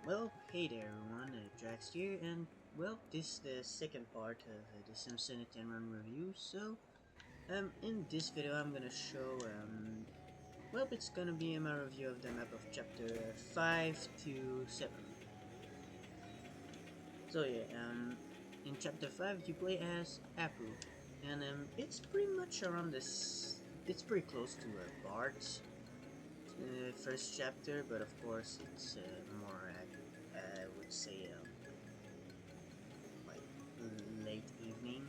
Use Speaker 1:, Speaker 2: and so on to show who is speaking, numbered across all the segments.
Speaker 1: Well, hey there everyone, Drax here, and well, this is the second part of the Simpsons Hit&Run review. So, in this video, I'm gonna show, well, it's gonna be my review of the map of chapter 5 to 7. So yeah, in chapter 5, you play as Apu, and it's pretty much around this. It's pretty close to Bart's first chapter, but of course, it's more, I would say, like late evening.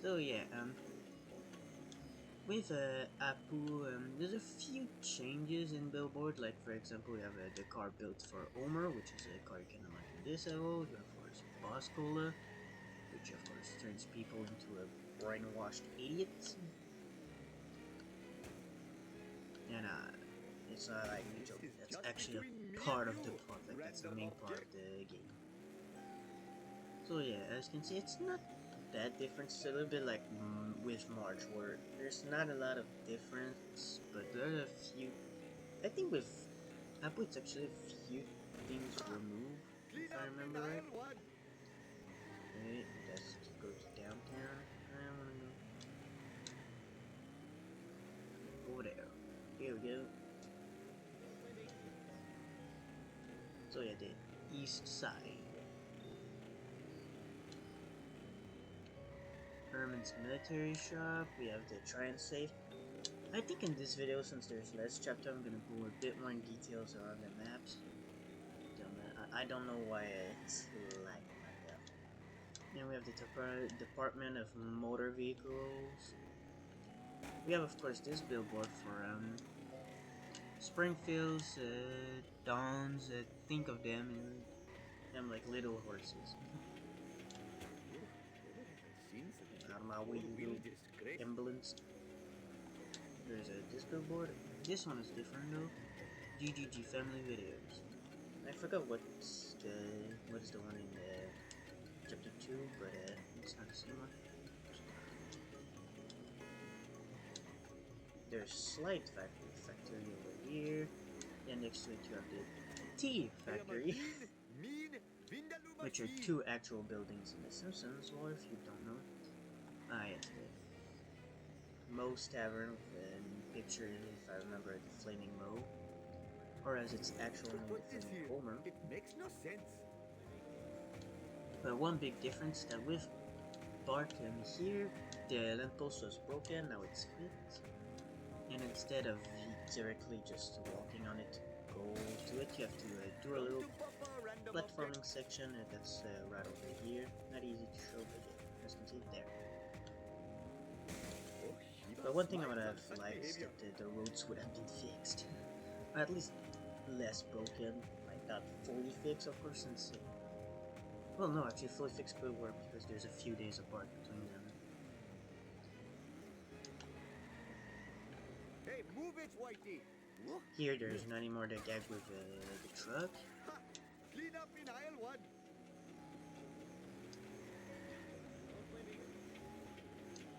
Speaker 1: So yeah, with Apu, there's a few changes in Billboard. Like for example, we have the car built for Omer, which is a car you can unlock in this level. You have of course Boss Cola, which of course turns people into a brainwashed idiot. And it's not like a joke. That's actually a part of the plot. Like that's the main part of the game. So yeah, as you can see, it's not that different. It's a little bit like with March, where there's not a lot of difference, but there are a few. I think with Apple, it's actually a few things removed, if I remember right. Okay, let's go to downtown. I wanna go over there. Here we go. So yeah, the east side. Herman's military shop. We have the try and save. I think in this video, since there's less chapter, I'm gonna go a bit more in details around the maps. I don't know why it's lagging like that. Then we have the Department of Motor Vehicles. We have, of course, this billboard for Springfield's Dawns. Think of them and them like little horses. Out of my way, you little ambulance. There's this billboard. This one is different though. GGG Family Videos. I forgot what is the one in chapter 2, but it's not the same one. There's Slide Factory over here. And next to it you have the Tea Factory, which are two actual buildings in The Simpsons, or if you don't know. Yes, the Moe's Tavern with a picture, if I remember, the Flaming Moe, or as its actual name, the Flaming Homer.
Speaker 2: It makes no sense.
Speaker 1: But one big difference that with Bart here, the lamppost was broken, now it's fixed. And instead of directly just walking on it to go to it, you have to do a little platforming section that's right over here. Not easy to show, but yeah, as you can see there. But one thing I would have liked is that the roads would have been fixed. Or at least less broken, like not fully fixed of course, since well no, actually fully fixed could work because there's a few days apart between them.
Speaker 2: Hey, move it, Whitey!
Speaker 1: Here there's not anymore the gag with the truck.
Speaker 2: Ha! Clean up in aisle 1.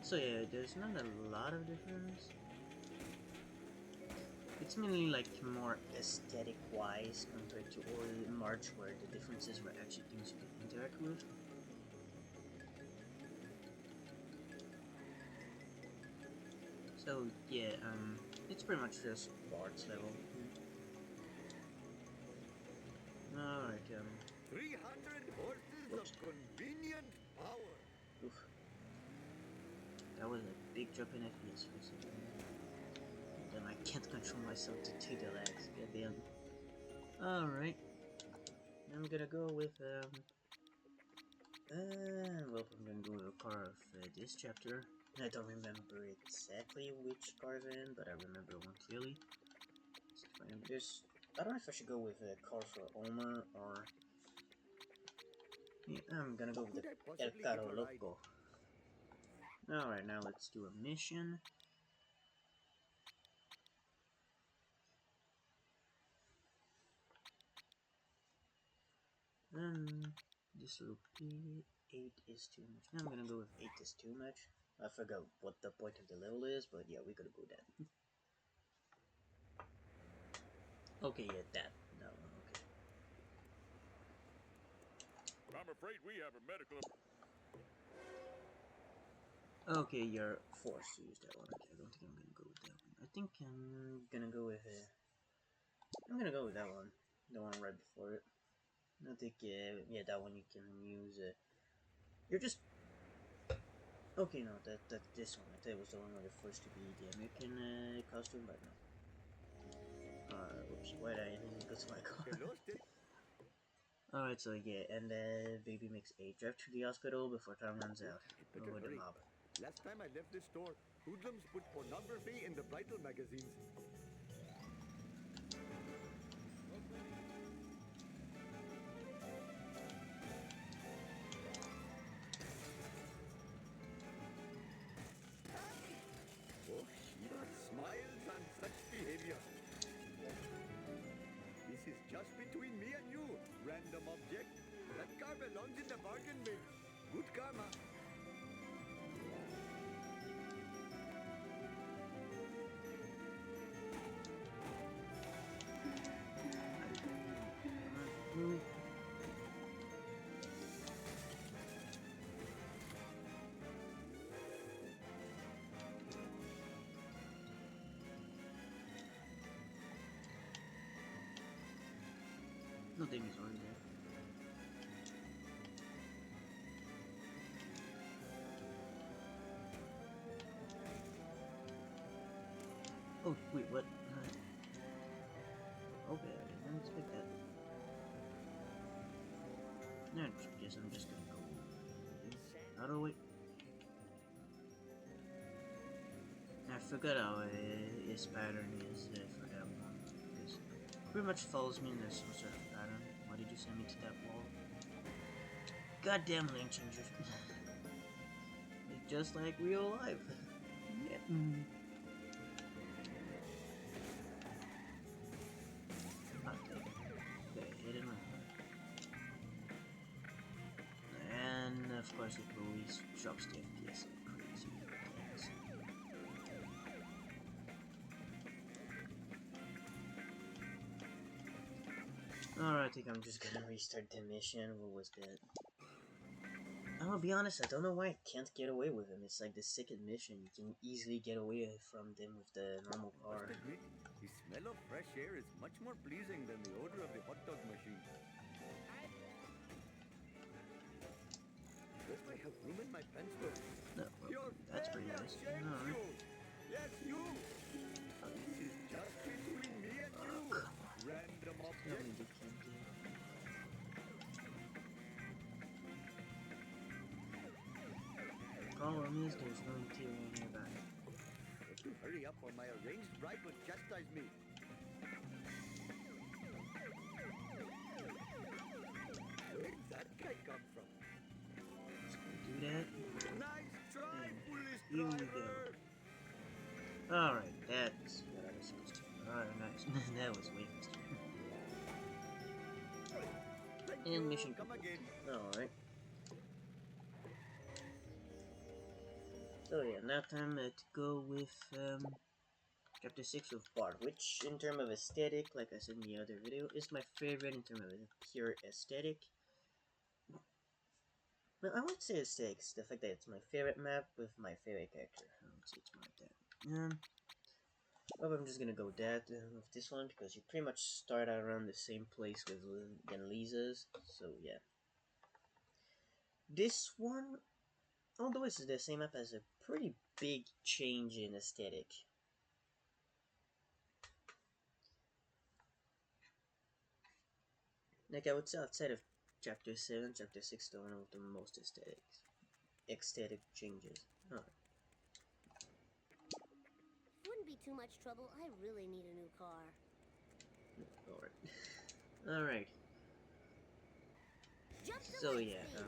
Speaker 1: So yeah, there's not a lot of difference. It's mainly like more aesthetic wise compared to early March, where the differences were actually things you could interact with. So yeah, it's pretty much just Bart's level. Alright,
Speaker 2: 300 horses
Speaker 1: whoops.
Speaker 2: of convenient power.
Speaker 1: Oof. That was a big drop in FPS for a second. Then I can't control myself to take the lags, goddamn. Alright. I'm gonna go with, well, I'm gonna go with a car of this chapter. I don't remember exactly which cars are in, but I remember one clearly. I don't know if I should go with a car for Omer or... Yeah, I'm gonna go with the El Carro Loco. Alright, now let's do a mission. This will be 8 is too much. I'm gonna go with 8 is too much. I forgot what the point of the level is, but yeah, we gotta go that. Okay, yeah, that one. Okay.
Speaker 3: I'm afraid we have a medical.
Speaker 1: Okay, you're forced to use that one. Okay, I don't think I'm gonna go with that one. I think I'm gonna go with that one. The one right before it. I think yeah, that one you can use. You're just okay. No, that's this one. I thought it was the one where you're forced to be the American costume, but no. Whoops, why did I even go to my car?
Speaker 2: Hello, still.
Speaker 1: Alright, so yeah, and baby makes a drive to the hospital before time runs out.
Speaker 2: It better
Speaker 1: With the
Speaker 2: hurry.
Speaker 1: mob.
Speaker 2: Last time I left this store, hoodlums put pornography in the bridal magazines. Oh, Shiva smiles on such behavior. This is just between me and you, random object. That car belongs in the bargain bin. Good karma.
Speaker 1: Move. No, Davy's already there. Oh, wait, what? Okay, I didn't expect that. No, guess I'm just gonna go out of the way. I forgot how his pattern is for that one. Because it pretty much follows me in this some sort of pattern. Why did you send me to that wall? Goddamn lane changers. It's just like real life. Yeah. Okay, hit and run. And of course it always drops the FPS like crazy. Yes. Alright, I think I'm just gonna restart the mission. What was that? I'm gonna be honest, I don't know why I can't get away with him. It's like the second mission. You can easily get away from them with the normal car.
Speaker 2: Must admit, the smell of fresh air is much more pleasing than the odor of the hot dog machine. Guess I have room in my pants though.
Speaker 1: No, well, that's pretty nice. Alright.
Speaker 2: Yes, you. This is just between me and you. Random
Speaker 1: Tell
Speaker 2: object.
Speaker 1: me you can't get. Problem is, there's no interior nearby.
Speaker 2: If you hurry up or my arranged bride will chastise me. Where did that guy come from?
Speaker 1: Just gonna do that.
Speaker 2: Nice try, police
Speaker 1: Here we go.
Speaker 2: driver.
Speaker 1: Alright, that's what I was supposed to do. Alright, nice. That was way faster.
Speaker 2: Thank
Speaker 1: And
Speaker 2: you.
Speaker 1: mission
Speaker 2: Come
Speaker 1: complete.
Speaker 2: again.
Speaker 1: Alright. So yeah, now time to go with chapter 6 of Bard, which in terms of aesthetic, like I said in the other video, is my favorite in terms of pure aesthetic. Well, I wouldn't say aesthetics, the fact that it's my favorite map with my favorite character. I would say it's more like that. Well, I'm just gonna go with that with this one because you pretty much start out around the same place with than Lisa's. So yeah, this one, although it's the same map, has a pretty big change in aesthetic. Like I would say, outside of chapter 7, chapter 6, the one with the most aesthetic changes.
Speaker 4: Wouldn't be too much trouble. I really need a new car.
Speaker 1: Lord. Alright.
Speaker 4: Jump to
Speaker 1: So
Speaker 4: light
Speaker 1: yeah,
Speaker 4: speed.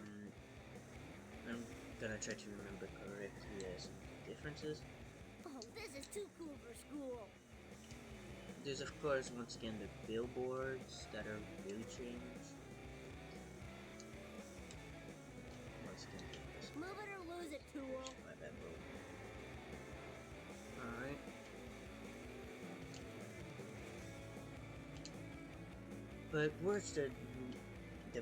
Speaker 1: I'm gonna try to remember correctly some differences.
Speaker 4: Oh, this is too cool for school.
Speaker 1: There's of course once again the billboards that are really changed. Once again, this
Speaker 4: Move it or lose it, tool.
Speaker 1: my bad, bro. Alright. But where's the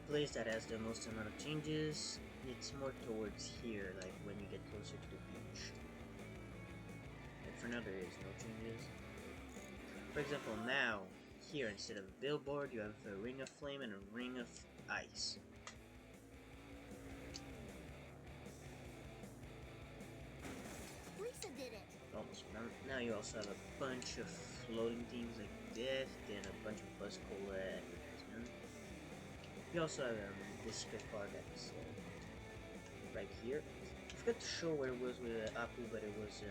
Speaker 1: place that has the most amount of changes? It's more towards here, like when you get closer to the beach. And for now there is no changes. For example, now, here instead of a billboard, you have a ring of flame and a ring of ice.
Speaker 4: Lisa did it.
Speaker 1: Almost. Now you also have a bunch of floating things like this, then a bunch of bus cola advertisement. You also have this strip bar that's right here. I forgot to show where it was with Apu, but it was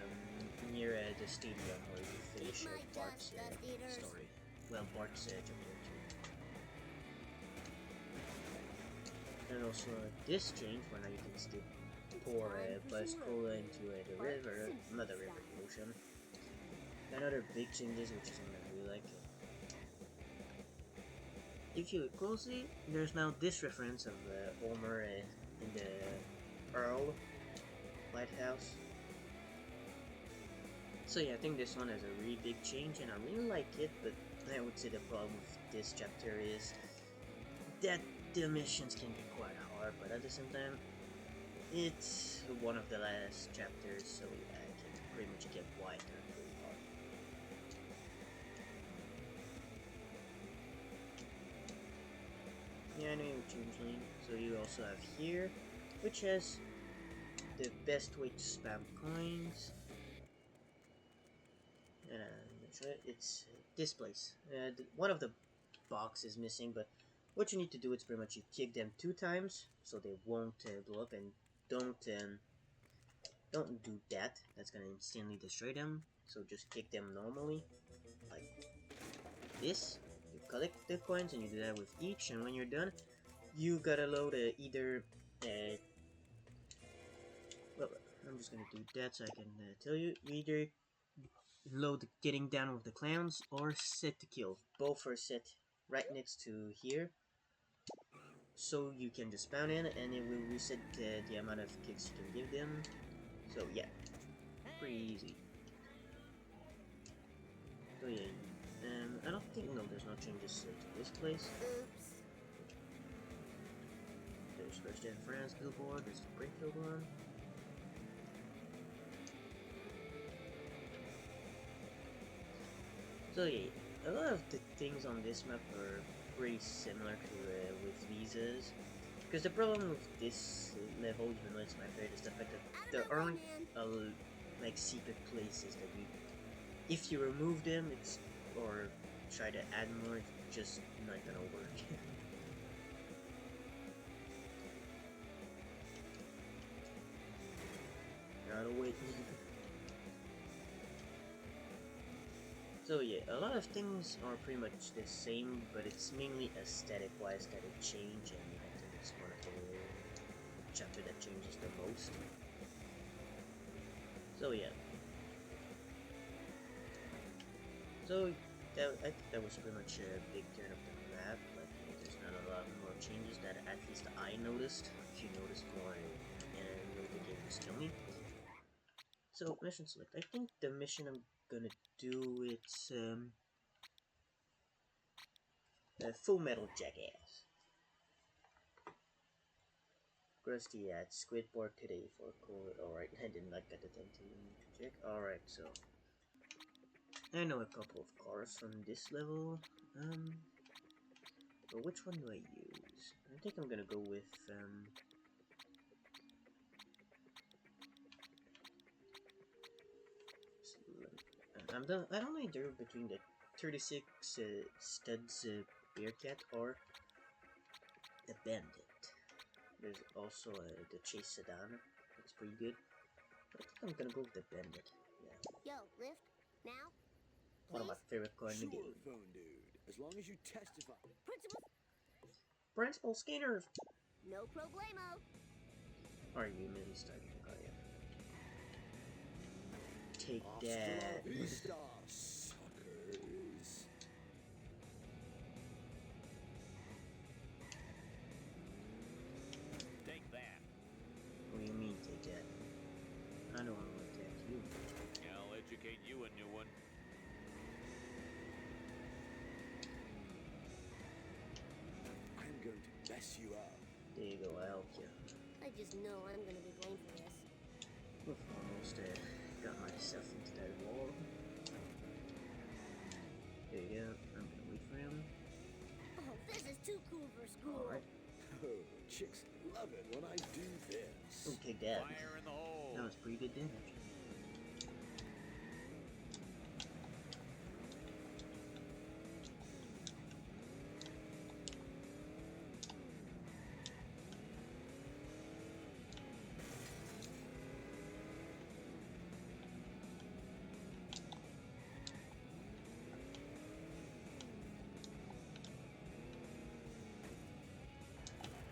Speaker 1: near the stadium where you finish Bart's story. Well, Bart's chapter 2. And also this change where now you can still pour bus cola into the river, another river ocean. Another big changes, which is something I really like. If you look closely, there's now this reference of Homer in the Earl Lighthouse. So yeah, I think this one has a really big change, and I really like it. But I would say the problem with this chapter is that the missions can be quite hard, but at the same time, it's one of the last chapters, so yeah, it can pretty much get why they're really hard. Yeah, I know you change lane. So you also have here, which has the best way to spam coins. And it's this place. One of the box is missing, but what you need to do is pretty much you kick them 2 times so they won't blow up, and don't do that. That's gonna instantly destroy them. So just kick them normally, like this. You collect the coins and you do that with each, and when you're done, you gotta load either. Well, I'm just gonna do that so I can tell you. You either load getting down with the clowns or set to kill. Both are set right next to here, so you can just spawn in and it will reset the amount of kicks you can give them. So yeah, pretty easy. So yeah, I don't think, no, there's no changes to this place.
Speaker 4: Oops.
Speaker 1: There's First in France billboard, there's the Springfield one. So yeah, a lot of the things on this map are pretty similar to with visas. Because the problem with this level, even though it's my favorite, is the fact that there aren't like secret places that you, if you remove them, it's, or try to add more, it's just not gonna work. Gotta wait. So yeah, a lot of things are pretty much the same, but it's mainly aesthetic-wise that it change, and I think it's one of the chapter that changes the most. So yeah. So I think that was pretty much a big turn of the map. Like, there's not a lot more changes that at least I noticed. If you noticed more, and the game was still me. So mission select. I think the mission I'm gonna do, it's Full Metal Jackass. Krusty at Squidboard today for cool. Alright, I did not get the time to check. Alright, so I know a couple of cars from this level. But which one do I use? I think I'm gonna go with I don't know either between the 36 Studs Bearcat or the Bandit. There's also the Chase Sedan. That's pretty good. But I think I'm gonna go with the Bandit. Yeah.
Speaker 4: Yo, lift now.
Speaker 1: One of my favorite cars in the
Speaker 2: Sure,
Speaker 1: game.
Speaker 2: phone dude. As long as you testify.
Speaker 4: Principal.
Speaker 1: Principal Skinners!
Speaker 4: No problemo.
Speaker 1: Are you immediately starting the car? Yeah. Take
Speaker 2: Hasta
Speaker 1: that.
Speaker 2: la vista, suckers.
Speaker 3: Take that.
Speaker 1: What do you mean, take that? I don't want to attack you.
Speaker 3: I'll educate you a new one.
Speaker 4: just know I'm gonna be blamed for this.
Speaker 1: Oof, almost got myself into that wall. There you go. I'm gonna wait for him.
Speaker 4: Oh, this is too cool for school.
Speaker 1: Alright.
Speaker 2: Oh, chicks love it when I do this.
Speaker 1: Ooh, take that.
Speaker 3: Fire in the hole.
Speaker 1: That was pretty good damage.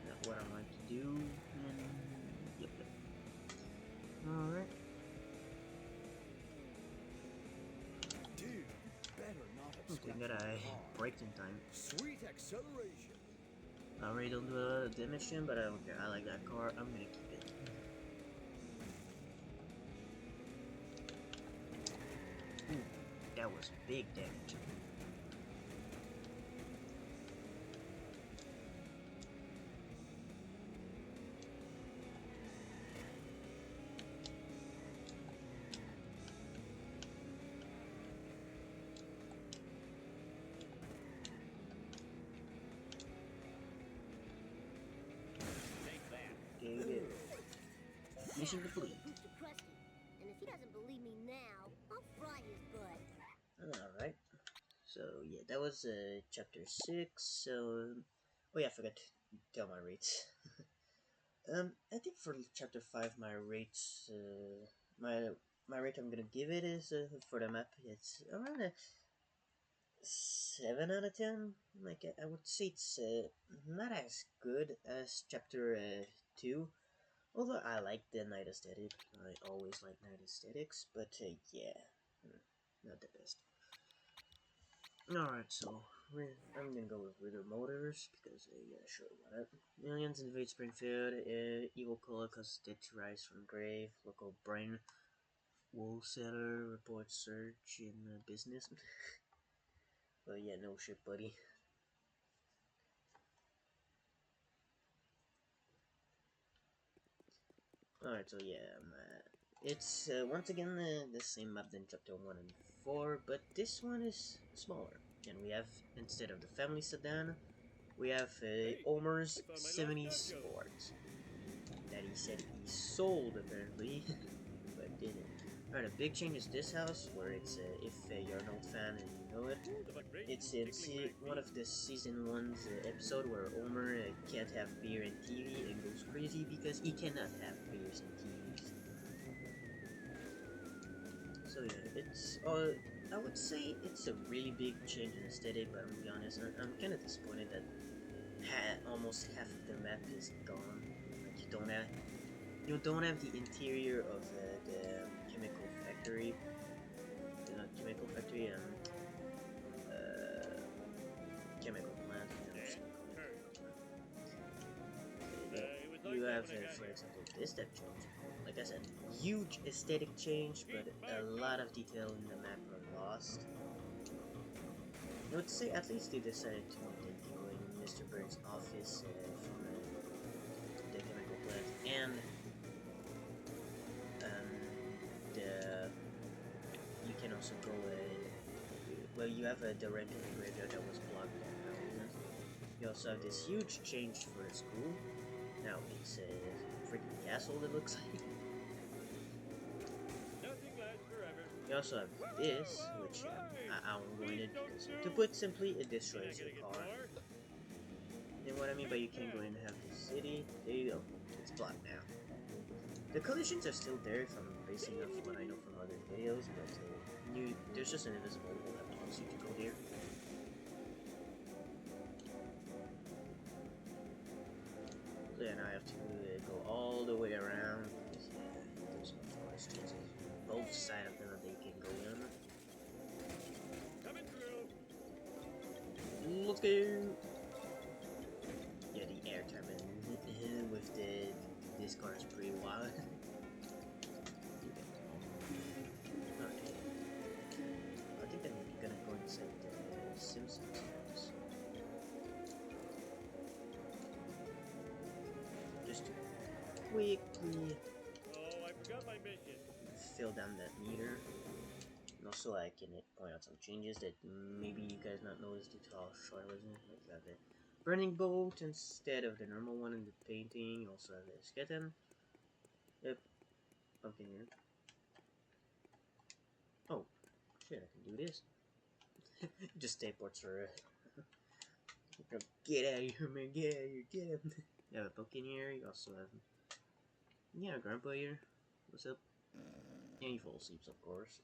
Speaker 1: Not what I like to do, and yep. Alright.
Speaker 2: Dude, better not have
Speaker 1: Thank
Speaker 2: scratched
Speaker 1: God I
Speaker 2: my arm.
Speaker 1: braked in time.
Speaker 2: Sweet acceleration.
Speaker 1: I already don't do a lot of damage to him, but I don't care. I like that car. I'm gonna keep it. Ooh, that was big damage.
Speaker 3: Take that.
Speaker 1: Okay, good. Mission complete.
Speaker 4: Proof to Krusty. And if he doesn't believe me now, I'll fry his butt.
Speaker 1: Alright. So, yeah, that was chapter 6. So, oh yeah, I forgot to tell my rates. I think for chapter 5, my rates, my rate I'm gonna give it is, for the map, it's around a 7 out of 10. Like, I would say it's not as good as chapter 2. Although I like the night aesthetic. I always like night aesthetics, but yeah, not the best. Alright, so I'm gonna go with Ritter Motors because, yeah, sure, whatever. Millions invade Springfield, evil cola causes dead to rise from grave, local brain wool seller reports surge in business. Well, yeah, no shit, buddy. Alright, so yeah, it's once again the same map than chapter 1 and 4, but this one is smaller. And we have, instead of the family sedan, we have Omer's
Speaker 3: I found my
Speaker 1: 70s
Speaker 3: lost nacho.
Speaker 1: Sport that he said he sold apparently, but didn't. Alright, a big change is this house, where it's, if you're an old fan and you know it, it's in one of the season 1's episode where Homer can't have beer and TV and goes crazy because he cannot have beers and TVs. So yeah, it's I would say it's a really big change in aesthetic, but I'm gonna be honest, I'm kind of disappointed that almost half of the map is gone. Like you don't have the interior of the chemical factory. The chemical factory chemical plant. You have, for example, this step change. Like I said, huge aesthetic change, but a lot of detail in the map are lost. I would say at least they decided to make the people in Mr. Bird's office from the chemical plant, and you can also go. Well, you have the rental graveyard that was blocked down. You also have this huge change for the school. Now it's a freaking castle that looks like.
Speaker 3: Nothing lasts forever.
Speaker 1: You also have this, which I won't go into because, to put simply, it destroys your car. And what I mean by you can't go in and have the city, there you go. It's blocked now. The collisions are still there if I'm basing off what I know from other videos, but there's just an invisible wall that blocks you to go there. So yeah, now I have to go all the way around because there's no forest trees both sides of them that they can go in.
Speaker 3: Coming through.
Speaker 1: Looking. Yeah, the air turbine with this car is pretty wild. Okay. I think I'm gonna go inside the Simpsons house. Just to quickly
Speaker 3: Oh, I forgot my mission.
Speaker 1: fill down that meter. And also I can point out some changes that maybe you guys not noticed due to how short it was. Like the burning bolt instead of the normal one in the painting. Also have the skeleton. Yep, pumpkin here. Oh, shit, I can do this. Just teleports for get out of here, man, get out of here, get out. You have a pumpkin here, you also have, yeah, grandpa here. What's up? And he falls asleep, of course.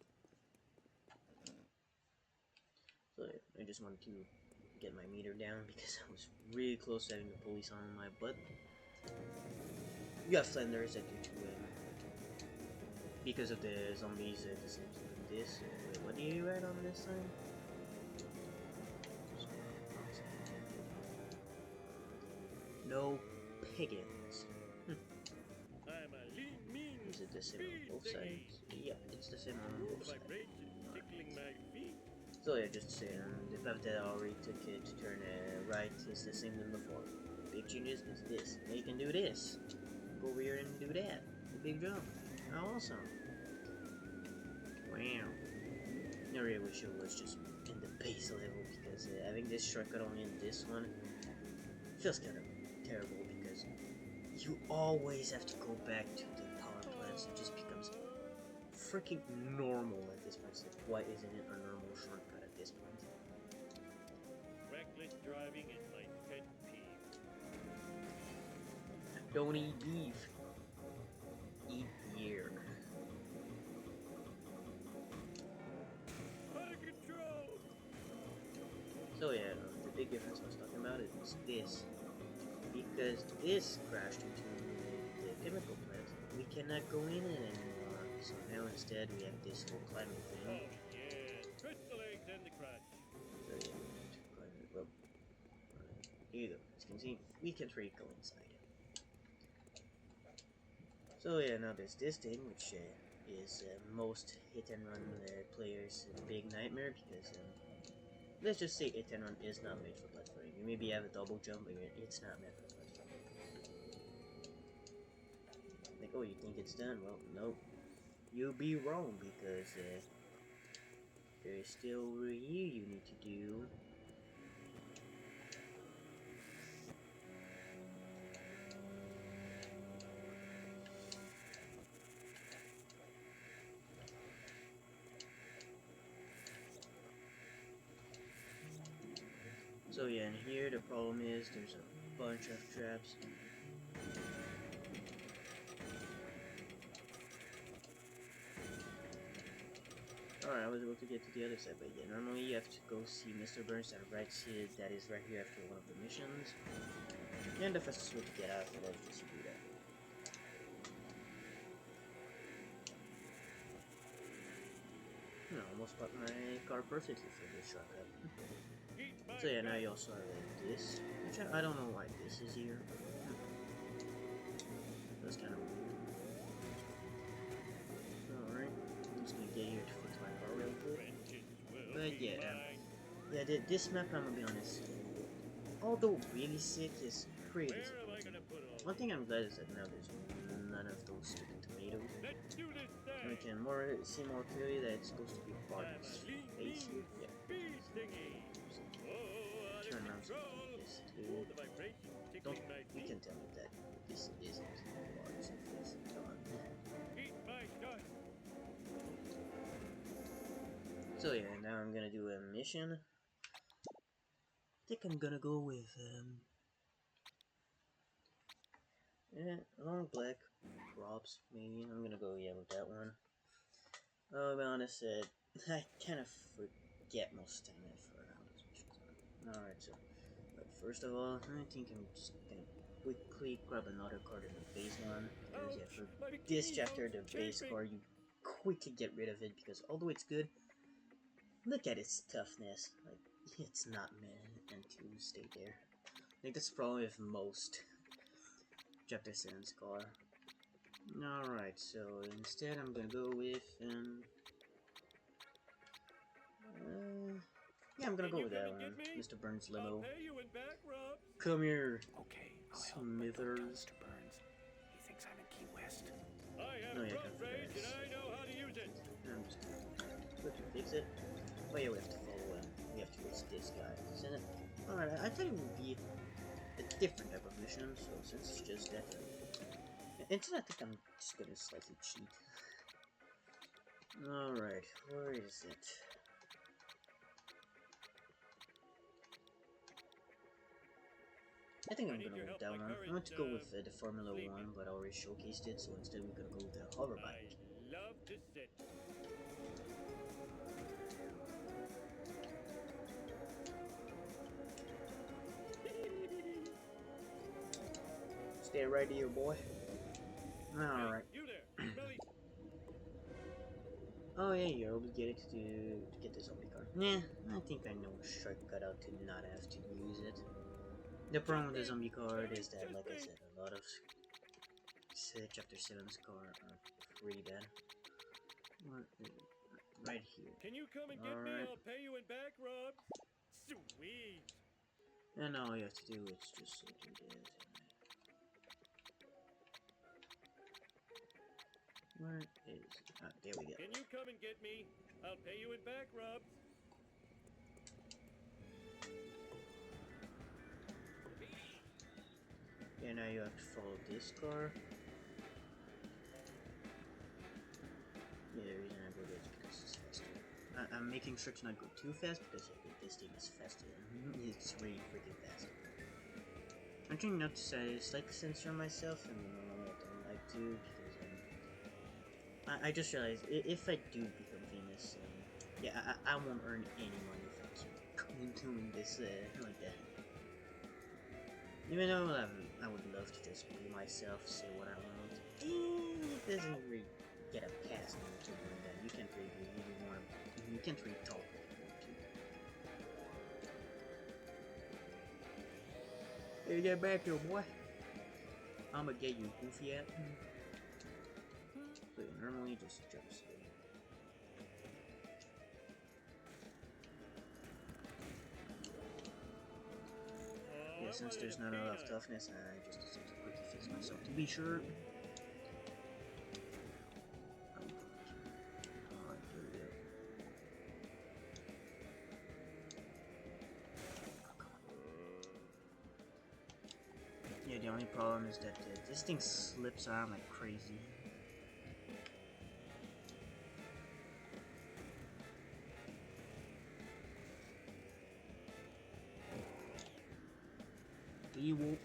Speaker 1: So yeah, I just wanted to get my meter down because I was really close to having the police on my butt. You got Flanders that do too, because of the zombies, the same thing with this. Wait, what do you write on this sign? No piggins.
Speaker 3: I'm a lean, mean
Speaker 1: Is it the same on both
Speaker 3: speed
Speaker 1: sides? Yeah, it's the same on
Speaker 3: thingy.
Speaker 1: both
Speaker 3: The
Speaker 1: sides.
Speaker 3: vibration tickling my feet.
Speaker 1: So yeah, just saying, the path that I already took it to turn right is the same than before. Big changes is this. Now you can do this. Go over here and do that. The big jump. How awesome. Wow. I really wish it was just in the base level because having this shortcut only in this one feels kind of terrible because you always have to go back to the power plants. It just becomes freaking normal at this point. It's like, why isn't it a normal shortcut at this point?
Speaker 3: Reckless driving is my pet peeve.
Speaker 1: Don't eat beef. Eat beer.
Speaker 3: Out of control!
Speaker 1: So yeah, the big difference I was talking about is this. Because this crashed into the chemical plant, we cannot go in it anymore. So now instead we have this whole climbing
Speaker 3: Oh
Speaker 1: thing.
Speaker 3: yeah, crystal eggs and the crutch.
Speaker 1: So yeah, to climb it up. Here you go. As you can see, we can really go inside. So yeah, now there's this thing, which is most hit-and-run players' big nightmare, because let's just say hit-and-run is not made for platforming. You maybe have a double jump, but it's not meant for platforming. Like, oh, you think it's done? Well, nope. You'll be wrong, because there's still over here you need to do. So yeah, and here the problem is there's a bunch of traps. Alright, I was able to get to the other side, but yeah, normally you have to go see Mr. Burns that is right here after one of the missions. And the fastest way to get out of it is just to do that. I almost bought my car perfectly for this shortcut. So yeah, now you also have this, which I don't know why this is here. That's kind of weird. Alright, I'm just gonna get here to fix my car real quick. But yeah, this map, I'm gonna be honest, although really sick, is pretty disappointing. One thing I'm glad is that now there's none of those stupid tomatoes. We can see more clearly that it's supposed to be part of this face here. Yeah. Turn around so this too. Don't, you can tell me that this isn't part of this face. Come on. So yeah, now I'm gonna do a mission. I think I'm gonna go with long black props, maybe. I'm gonna go with that one. I'll be honest, I kind of forget most of the time for how those missions are. Alright, so but first of all, I think I'm just gonna quickly grab another card in the base one, because yeah, for this chapter, the base card, you quickly get rid of it, because although it's good, look at its toughness. Like, it's not meant to stay there. I think that's probably with most chapter 7's car. Alright, so instead I'm gonna go with, yeah, I'm gonna go with that one. Mr. Burns' limo. Come here,
Speaker 5: Okay, I'll help, but don't tell
Speaker 1: Smithers.
Speaker 5: Mr. Burns. He thinks I'm in
Speaker 1: Oh yeah, I
Speaker 3: road
Speaker 1: can figure
Speaker 3: rage, and I know how to use it.
Speaker 1: I'm just going to fix it. Oh yeah, we have to follow him. We have to reach this guy, isn't it? Alright, I thought it would be a different type of mission, so since it's just that, instead I think I'm just gonna slightly cheat. Alright, where is it? I think I'm gonna go with that one. I want to go with the Formula 1, but I already showcased it, so instead we're gonna go with the hover bike.
Speaker 3: I love to sit.
Speaker 1: Stay right here, boy. Alright.
Speaker 3: Hey, you there, smelly?
Speaker 1: Oh yeah, you're obligated to get the zombie card. Yeah, I think I know a shortcut out to not have to use it. The problem with the zombie card is that, like I said, a lot of Chapter 7's card are pretty bad. Right here.
Speaker 3: Can you come and get me?
Speaker 1: Alright.
Speaker 3: I'll pay you in back rubs. Sweet.
Speaker 1: And all you have to do is just do this. Where is it? Ah, there we go.
Speaker 3: Can you come and get me? I'll pay you in back rubs.
Speaker 1: Yeah, now you have to follow this car. Yeah, the reason I go there is because it's faster. I'm making sure to not go too fast because this thing is faster. It's really freaking fast. I'm trying not to slightly censor myself, and I don't like to because I just realized if I do become famous, yeah, I won't earn any money if I keep doing this like that. Even though I would love to just be myself, say what I want, it doesn't really get a pass on YouTube like that. You can't really want to. You can't really talk if you want to. Hey, get back here, boy. I'ma get you, goofy ass. So yeah, normally just jumps. Yeah, since there's not enough toughness, I just decided to quickly fix myself to be sure. Alright, there we go. Yeah, the only problem is that this thing slips around like crazy. You won't.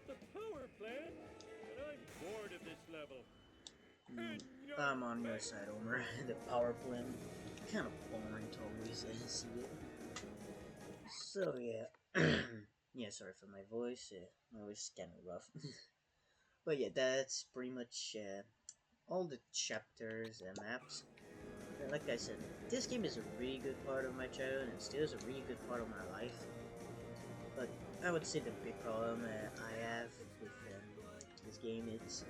Speaker 3: The power plant? And I'm bored of this level.
Speaker 1: I'm on your side, Homer. The power plant. Kind of boring to always see it. So yeah. Yeah, sorry for my voice. My voice is kind of rough. But yeah, that's pretty much all the chapters and maps. Like I said, this game is a really good part of my childhood and still is a really good part of my life. But I would say the big problem I have with this game it's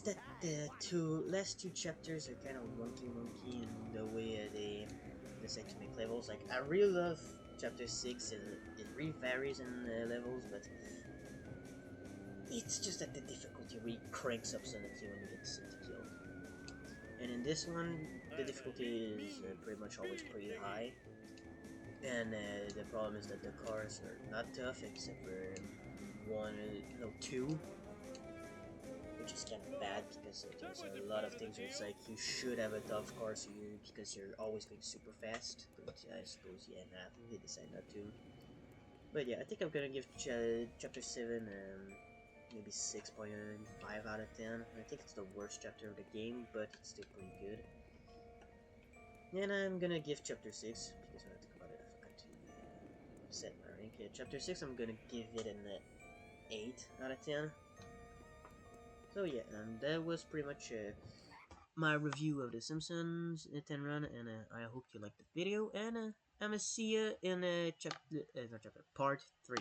Speaker 1: that the last two chapters are kind of wonky in the way they decide to make levels. Like I really love chapter 6. It really varies in the levels, but it's just that the difficulty really cranks up suddenly when you get to kill. And in this one, the difficulty is pretty much always pretty high. And the problem is that the cars are not tough except for two, which is kind of bad because there's a lot of things where it's like you should have a tough car because you're always going super fast. But I suppose they decide not to. But yeah, I think I'm gonna give chapter 7 maybe 6.5 out of 10. I think it's the worst chapter of the game, but it's still pretty good. And I'm gonna give chapter 6 because when I think about it, I forgot to set my rank. Yeah, chapter 6, I'm gonna give it an 8 out of 10. So yeah, that was pretty much my review of the Simpsons Hit&Run, and I hope you liked the video. And I'm gonna see you in chapter part 3.